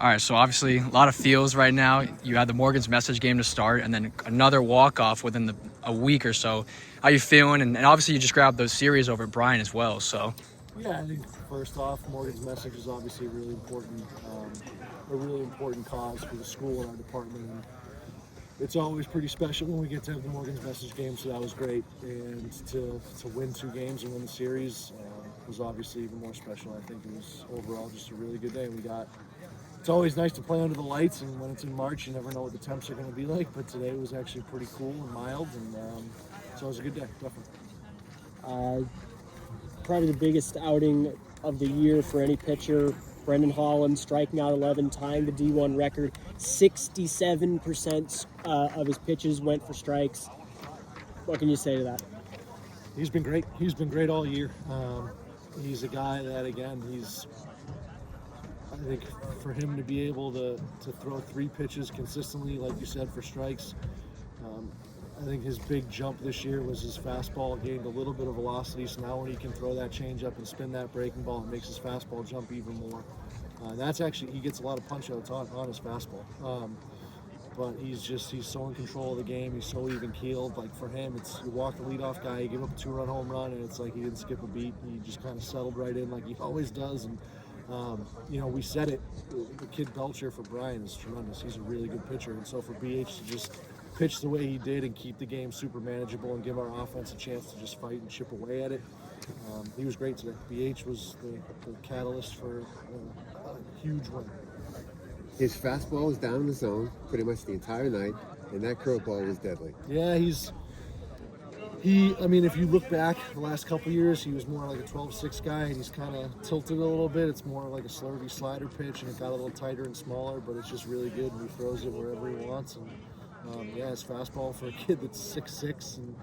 All right, so obviously a lot of feels right now. You had the Morgan's Message game to start, and then another walk-off within a week or so. How you feeling? And obviously you just grabbed those series over at Bryant as well. So Yeah, I think first off, Morgan's Message is obviously a really important cause for the school and our department. And it's always pretty special when we get to have the Morgan's Message game, so that was great. And to win 2 games and win the series was obviously even more special. I think it was overall just a really good day. It's always nice to play under the lights, and when it's in March, you never know what the temps are going to be like. But today was actually pretty cool and mild, and so it was a good day, definitely. Probably the biggest outing of the year for any pitcher. Brendan Holland striking out 11, tying the D1 record. 67% of his pitches went for strikes. What can you say to that? He's been great. He's been great all year. He's a guy that, again, I think for him to be able to throw 3 pitches consistently, like you said, for strikes, I think his big jump this year was his fastball gained a little bit of velocity, so now when he can throw that changeup and spin that breaking ball, it makes his fastball jump even more. That's actually, he gets a lot of punch outs on his fastball. But he's so in control of the game. He's so even keeled. Like for him, it's you walk the leadoff guy, you give up a 2-run home run, and it's like he didn't skip a beat. He just kind of settled right in like he always does. And we said it. The kid Belcher for Bryant is tremendous. He's a really good pitcher, and so for BH to just pitch the way he did and keep the game super manageable and give our offense a chance to just fight and chip away at it, he was great today. BH was the catalyst for a huge win. His fastball was down in the zone pretty much the entire night, and that curveball was deadly. Yeah, if you look back the last couple of years, he was more like a 12-6 guy, and he's kind of tilted a little bit. It's more like a slurvy slider pitch, and it got a little tighter and smaller, but it's just really good, and he throws it wherever he wants. And his fastball for a kid that's 6'6" and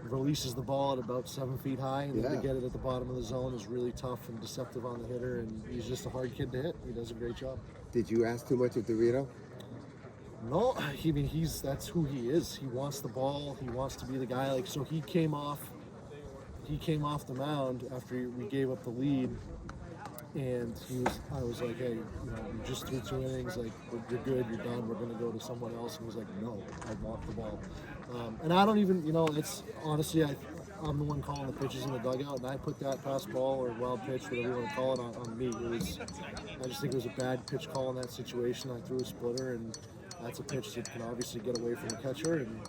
releases the ball at about 7 feet high, and to get it at the bottom of the zone is really tough and deceptive on the hitter, and he's just a hard kid to hit. He does a great job. Did you ask too much of Dorito? No, that's who he is. He wants the ball. He wants to be the guy. So he came off the mound after we gave up the lead, and I was like, hey, you just threw 2 innings. Like, you're good. You're done. We're gonna go to someone else. And he was like, no, I want the ball. And I don't even, it's honestly, I'm the one calling the pitches in the dugout, and I put that pass ball or wild pitch, whatever you want to call it, on me. I just think it was a bad pitch call in that situation. I threw a splitter, and that's a pitch that can obviously get away from the catcher. And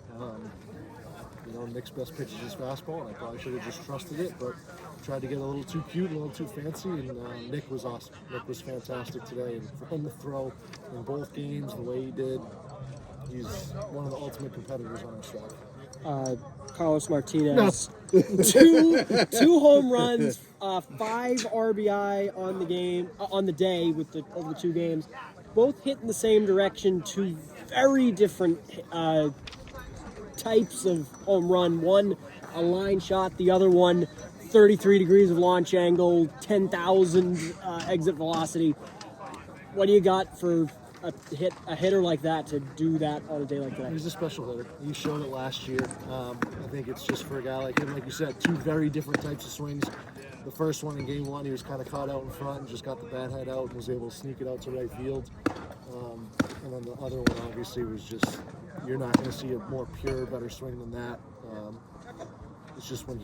Nick's best pitch is his fastball, and I probably should have just trusted it, but tried to get a little too cute, a little too fancy, and Nick was awesome. Nick was fantastic today, and for him to throw in both games the way he did, he's one of the ultimate competitors on our staff. Carlos Martinez, two home runs, 5 RBI on the day over the 2 games, both hit in the same direction. 2 very different types of home run. One a line shot, the other one 33 degrees of launch angle, 10,000 exit velocity. What do you got for a hitter like that to do that on a day like that? He's a special hitter. He showed it last year. I think it's just for a guy like him, like you said, 2 very different types of swings. The first one in game 1, he was kind of caught out in front and just got the bat head out and was able to sneak it out to right field. And then the other one obviously was just, you're not going to see a more pure, better swing than that. It's just when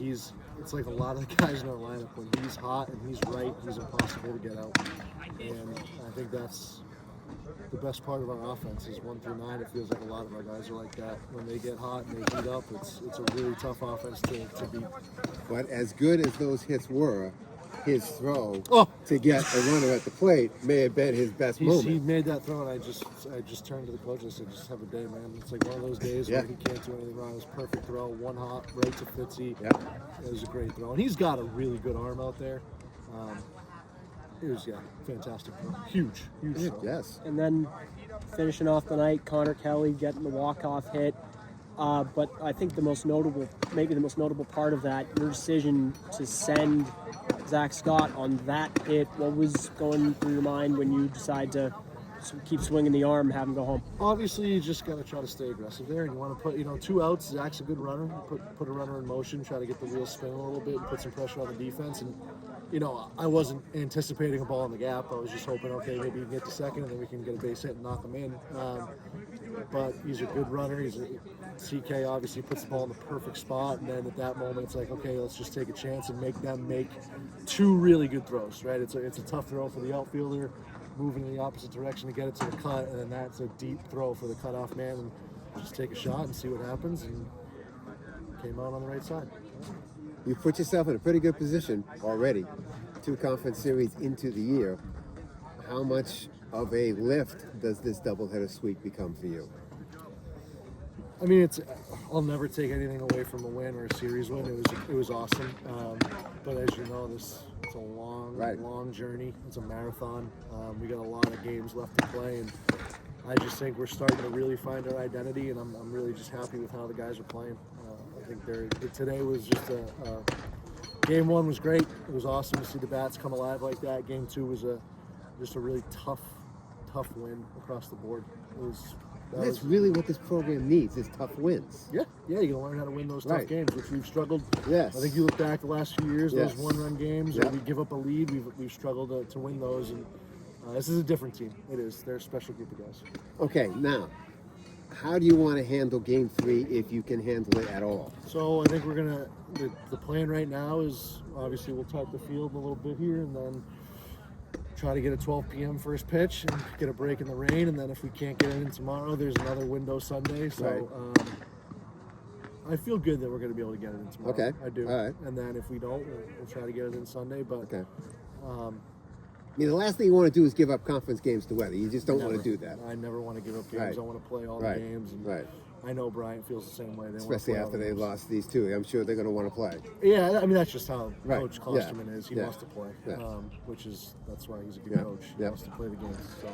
it's like a lot of the guys in our lineup, when he's hot and he's right, he's impossible to get out. And I think that's the best part of our offense is 1 through 9. It feels like a lot of our guys are like that. When they get hot and they heat up, it's a really tough offense to beat. But as good as those hits were, his throw to get a runner at the plate may have been his best moment. He made that throw, and I just turned to the coach and said, just have a day, man. It's like one of those days where he can't do anything wrong. It was a perfect throw, one hop, right to Fitzy. Yeah. It was a great throw. And he's got a really good arm out there. It was, fantastic throw. Huge throw. Yes. And then finishing off the night, Connor Kelly getting the walk-off hit. But I think maybe the most notable part of that, your decision to send Zach Scott on that hit. What was going through your mind when you decide to keep swinging the arm and have him go home? Obviously, you just got to try to stay aggressive there, and you want to put, 2 outs. Zach's a good runner. Put a runner in motion, try to get the wheels spinning a little bit, and put some pressure on the defense. And I wasn't anticipating a ball in the gap. I was just hoping, okay, maybe you can get to second and then we can get a base hit and knock him in. But he's a good runner. CK obviously puts the ball in the perfect spot, and then at that moment it's like, okay, let's just take a chance and make them make two really good throws, right? It's a tough throw for the outfielder, moving in the opposite direction to get it to the cut, and then that's a deep throw for the cutoff man, and just take a shot and see what happens, and came out on the right side. You put yourself in a pretty good position already. 2 conference series into the year. How much of a lift does this doubleheader sweep become for you? I mean, I'll never take anything away from a win or a series win. It was awesome. But as you know, it's a long journey. It's a marathon. We got a lot of games left to play, and I just think we're starting to really find our identity, and I'm really just happy with how the guys are playing. I think today was just game 1 was great. It was awesome to see the bats come alive like that. Game 2 was just a really tough win across the board. That's really what this program needs, is tough wins. Yeah, you gotta learn how to win those tough games, which we've struggled. Yes. I think you look back the last few years, those one-run games, Yep. where we give up a lead, we've struggled to win those, and this is a different team. It is. They're a special group of guys. Okay, now, how do you want to handle Game 3 if you can handle it at all? So I think we're gonna. The plan right now is obviously we'll type the field a little bit here, and then try to get a 12 p.m. first pitch and get a break in the rain, and then if we can't get it in tomorrow, there's another window Sunday. So I feel good that we're going to be able to get it in tomorrow. Okay. I do. All right. And then if we don't, we'll try to get it in Sunday. But Okay. I mean, the last thing you want to do is give up conference games to weather. You just don't want never. to do that. I never want to give up games. Right. I want to play all Right. the games. And Right. I know Bryant feels the same way. They Especially want to after play they all the games. lost these 2. I'm sure they're going to want to play. Yeah, I mean that's just how Right. Coach Klosterman is. He Yeah. wants to play, Yeah. That's why he's a good Yeah. coach. He Yeah. wants to play the games. So